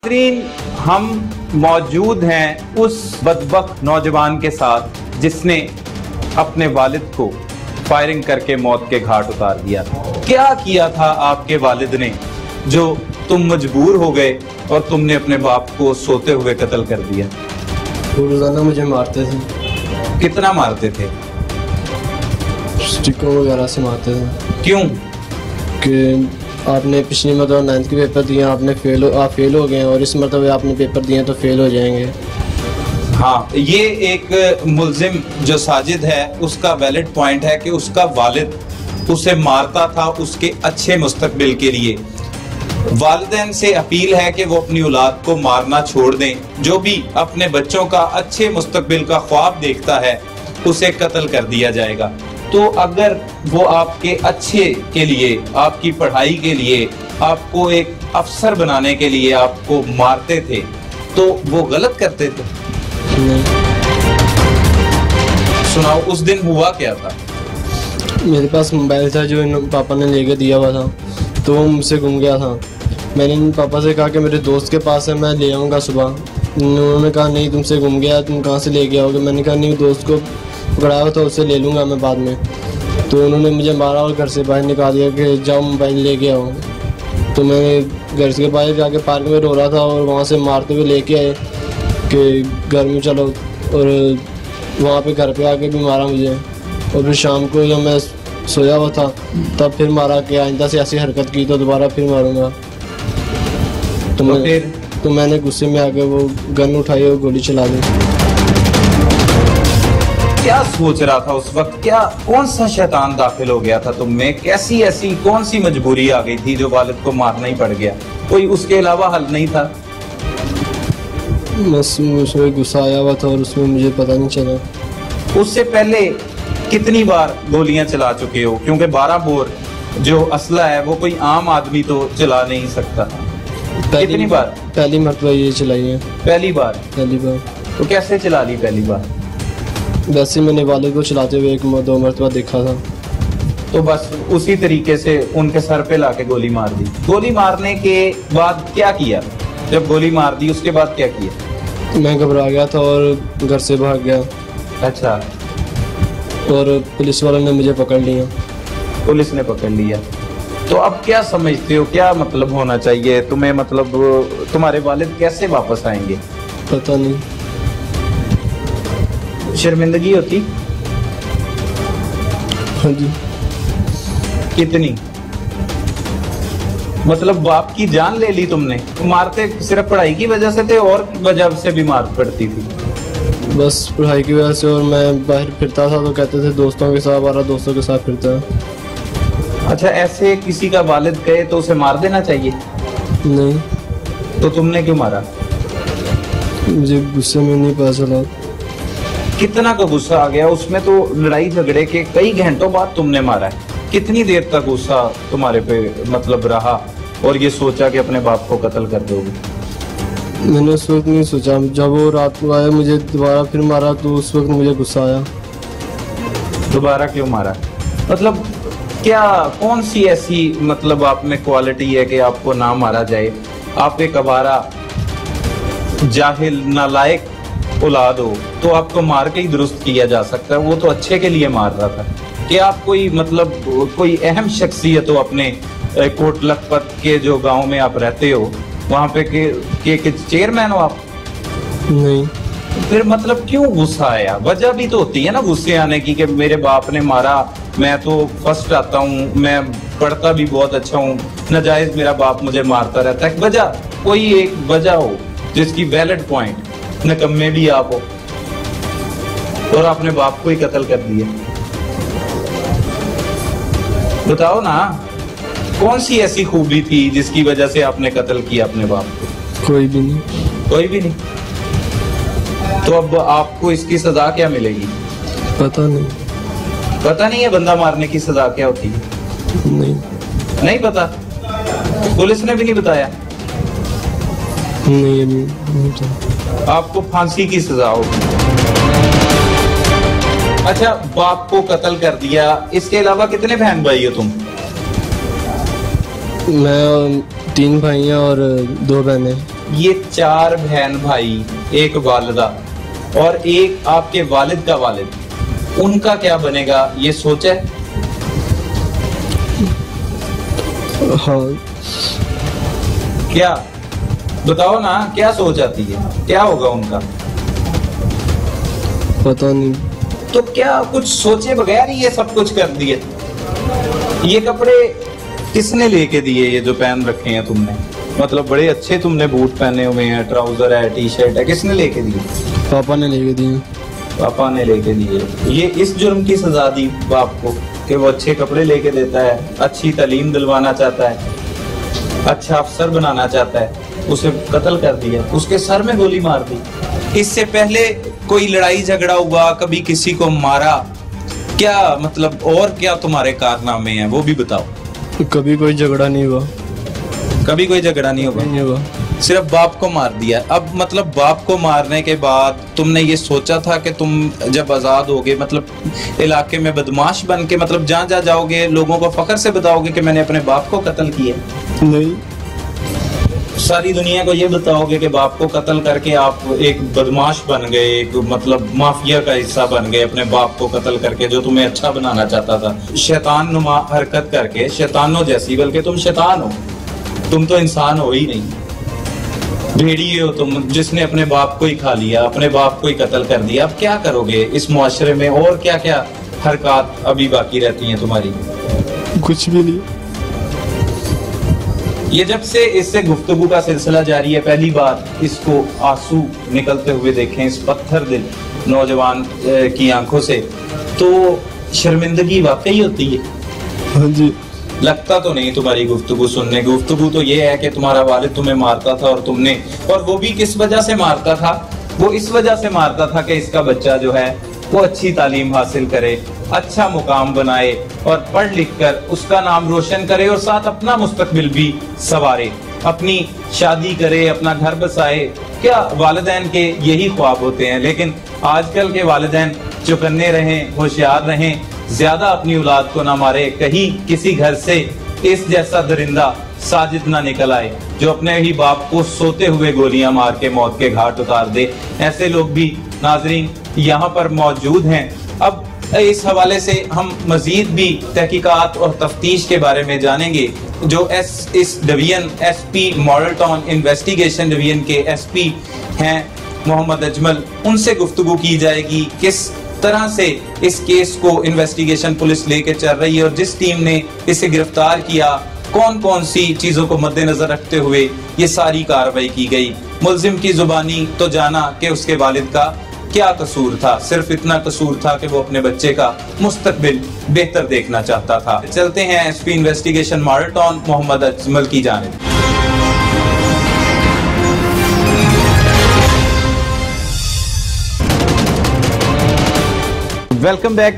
नाज़रीन, हम मौजूद हैं उस बदबख्त नौजवान के साथ जिसने अपने वालिद को फायरिंग करके मौत के घाट उतार दिया। क्या किया था आपके वालिद ने जो तुम मजबूर हो गए और तुमने अपने बाप को सोते हुए कत्ल कर दिया? वो रोजाना मुझे मारते थे। कितना मारते थे? स्टिकों वगैरह से मारते थे। क्यों? कि आपने पिछली मरतबा 9th के पेपर दिए, आप फेल हो गए हैं और इस मरतबा आपने पेपर दिए तो फेल हो जाएंगे। हाँ, ये एक मुल्जिम जो साजिद है उसका वैलिड पॉइंट है कि उसका वालिद उसे मारता था उसके अच्छे मुस्तकबिल के लिए। वालिदैन से अपील है कि वो अपनी औलाद को मारना छोड़ दें। जो भी अपने बच्चों का अच्छे मुस्तकबिल का ख्वाब देखता है उसे कत्ल कर दिया जाएगा। तो अगर वो आपके अच्छे के लिए, आपकी पढ़ाई के लिए, आपको एक अफसर बनाने के लिए आपको मारते थे तो वो गलत करते थे? नहीं। सुनाओ, उस दिन हुआ क्या था? मेरे पास मोबाइल था जो पापा ने लेके दिया हुआ था, तो वो मुझसे गुम गया था। मैंने पापा से कहा कि मेरे दोस्त के पास है, मैं ले आऊँगा सुबह। उन्होंने कहा नहीं, तुमसे गुम गया, तुम कहाँ से ले गया होगे? मैंने कहा नहीं, दोस्त को पकड़ा हुआ था, उससे ले लूँगा मैं बाद में। तो उन्होंने मुझे मारा और घर से बाहर निकाल दिया कि जाओ मोबाइल ले के आओ। तो मैं घर के बाहर जाके पार्क में रो रहा था और वहाँ से मारते हुए लेके आए कि घर में चलो, और वहाँ पे घर पे आके भी मारा मुझे। और फिर शाम को जब मैं सोया हुआ था तब फिर मारा कि आइंदा से ऐसी हरकत की तो दोबारा फिर मारूंगा। तो मैंने गुस्से में आके वो गन उठाई और गोली चला दी। क्या सोच रहा था उस वक्त? क्या कौन सा शैतान दाखिल हो गया था तुम में? कैसी ऐसी कौन सी मजबूरी आ गई थी जो वालिद को मारना ही पड़ गया? कोई उसके अलावा हल नहीं था? बस उसमें गुस्सा आया हुआ था और उसमें मुझे पता नहीं चला। उससे पहले कितनी बार गोलियां चला चुके हो? क्योंकि 12 बोर जो असला है वो कोई आम आदमी तो चला नहीं सकता। कितनी बार? पहली मरतबा ये चलाई है। पहली बार? पहली बार। तो कैसे चला ली पहली बार? वैसे मैंने वालिद को चलाते हुए 1-2 मरतबा देखा था। तो बस उसी तरीके से उनके सर पे लाके गोली मार दी। गोली मारने के बाद क्या किया? जब गोली मार दी उसके बाद क्या किया? मैं घबरा गया था और घर से भाग गया। अच्छा। और पुलिस वालों ने मुझे पकड़ लिया। पुलिस ने पकड़ लिया। तो अब क्या समझते हो, क्या मतलब होना चाहिए तुम्हें? मतलब तुम्हारे वालिद कैसे वापस आएंगे? पता नहीं। शर्मिंदगी होती? हाँ जी। कितनी? मतलब बाप की जान ले ली तुमने? मारते सिर्फ पढ़ाई की वजह से थे और वजह से भी मार पड़ती थी? बस पढ़ाई की वजह से। और मैं बाहर फिरता था तो कहते थे दोस्तों के साथ, 12 दोस्तों के साथ फिरता है। अच्छा, ऐसे किसी का वालिद कहे तो उसे मार देना चाहिए? नहीं। तो तुमने क्यों मारा? मुझे गुस्से में नहीं पता चला। कितना का गुस्सा आ गया उसमें? तो लड़ाई झगड़े के कई घंटों बाद तुमने मारा है। कितनी देर तक गुस्सा तुम्हारे पे मतलब रहा और ये सोचा कि अपने बाप को कत्ल कर दोगे? मैंने उस वक्त नहीं सोचा। जब वो रात को आया मुझे दोबारा फिर मारा तो उस वक्त मुझे गुस्सा आया। दोबारा क्यों मारा? मतलब क्या, कौन सी ऐसी मतलब आप में क्वालिटी है कि आपको ना मारा जाए? आप एक अवारा, जाहिल, नालायक औलाद हो तो आपको मार के ही दुरुस्त किया जा सकता है। वो तो अच्छे के लिए मार रहा था। क्या आप कोई मतलब कोई अहम शख्सियत हो अपने कोट लखपत के जो गांव में आप रहते हो वहां पे के चेयरमैन हो आप? नहीं। फिर मतलब क्यों गुस्सा आया? वजह भी तो होती है ना गुस्से आने की कि मेरे बाप ने मारा, मैं तो फर्स्ट आता हूँ, मैं पढ़ता भी बहुत अच्छा हूँ, नाजायज मेरा बाप मुझे मारता रहता है। वजह, कोई एक वजह हो जिसकी वैलिड पॉइंट। निकम्मे भी आप हो और आपने बाप को ही कत्ल कर दिया। बताओ ना, कौन सी ऐसी खूबी थी जिसकी वजह से आपने कत्ल किया अपने बाप को? कोई भी नहीं। कोई भी नहीं। तो अब आपको इसकी सजा क्या मिलेगी? पता नहीं। पता नहीं है बंदा मारने की सजा क्या होती है? नहीं। नहीं पता? पुलिस ने भी नहीं बताया? नहीं, नहीं पता। आपको फांसी की सजा होगी। अच्छा, बाप को कत्ल कर दिया, इसके अलावा कितने बहन भाई हो तुम? मैं 3 भाई हैं और 2 बहनें। ये 4 बहन भाई, एक वालिदा और एक आपके वालिद का वालिद, उनका क्या बनेगा ये सोचा है? हाँ। क्या बताओ ना, क्या सोच आती है, क्या होगा उनका? पता नहीं। तो क्या कुछ सोचे बगैर ही ये सब कुछ कर दिए? ये कपड़े किसने लेके दिए, ये जो पहन रखे हैं तुमने? मतलब बड़े अच्छे तुमने बूट पहने हुए हैं, ट्राउजर है, टी शर्ट है, किसने लेके दिए? पापा ने लेके दिए। पापा ने लेके दिए। ये इस जुर्म की सजा दी बाप को कि वो अच्छे कपड़े लेके देता है, अच्छी तालीम दिलवाना चाहता है, अच्छा अफसर बनाना चाहता है, उसे कत्ल कर दिया, उसके सर में गोली मार दी। इससे पहले कोई लड़ाई झगड़ा हुआ, कभी किसी को मारा, क्या मतलब और क्या तुम्हारे कारनामे हैं वो भी बताओ। कभी कोई झगड़ा नहीं हुआ। कभी कोई झगड़ा नहीं हुआ, सिर्फ बाप को मार दिया। अब मतलब बाप को मारने के बाद तुमने ये सोचा था कि तुम जब आजाद होगे, मतलब इलाके में बदमाश बन के, मतलब जहाँ जहाँ जाओगे लोगों को फख्र से बताओगे कि मैंने अपने बाप को कत्ल किया? नहीं। सारी दुनिया को ये बताओगे कि बाप को कत्ल करके आप एक बदमाश बन गए, एक मतलब माफिया का हिस्सा बन गए अपने बाप को कत्ल करके, जो तुम्हें अच्छा बनाना चाहता था, शैतान नुमा हरकत करके, शैतानों जैसी, बल्कि तुम शैतान हो, तुम तो इंसान हो ही नहीं, भेड़िए हो तुम, जिसने अपने बाप को ही खा लिया, अपने बाप को ही कत्ल कर दिया। अब क्या करोगे इस मुआशरे में, और क्या क्या हरकत अभी बाकी रहती हैं तुम्हारी? कुछ भी नहीं। ये जब से इससे गुफ्तगू का सिलसिला जारी है, पहली बार इसको आंसू निकलते हुए देखें इस पत्थर दिल नौजवान की आंखों से, तो शर्मिंदगी वाकई होती है। हाँ जी। लगता तो नहीं तुम्हारी गुफ्तगू सुनने, गुफ्तगू तो ये है कि तुम्हारा वालिद तुम्हें मारता था, और तुमने, और वो भी किस वजह से मारता था? वो इस वजह से मारता था कि इसका बच्चा जो है वो अच्छी तालीम हासिल करे, अच्छा मुकाम बनाए और पढ़ लिख कर उसका नाम रोशन करे, और साथ अपना मुस्तकबिल भी संवारे, अपनी शादी करे, अपना घर बसाए। क्या वालिदैन के यही ख्वाब होते हैं? लेकिन आजकल के वालिदैन चौकन्ने रहें, होशियार रहें, ज्यादा अपनी औलाद को ना मारे, कहीं किसी घर से इस जैसा दरिंदा साजिद ना निकल आए जो अपने ही बाप को सोते हुए गोलियां मार के मौत के घाट उतार दे। ऐसे लोग भी नाजरीन यहाँ पर मौजूद हैं। अब इस हवाले से हम मजीद भी तहकीकात और तफ्तीश के बारे में जानेंगे। जो इस division SP model town investigation division के SP हैं मोहम्मद अजमल, उनसे गुफ्तगू की जाएगी किस तरह से इस केस को इन्वेस्टिगेशन पुलिस लेके चल रही है, और जिस टीम ने इसे गिरफ्तार किया कौन कौन सी चीजों को मद्देनजर रखते हुए ये सारी कार्रवाई की गई। मुल्जिम की जुबानी तो जाना कि उसके वालिद का क्या कसूर था, सिर्फ इतना कसूर था कि वो अपने बच्चे का मुस्तकबिल बेहतर देखना चाहता था। चलते हैं SP इन्वेस्टिगेशन मॉडल टाउन मोहम्मद अजमल की जानिब। Welcome back.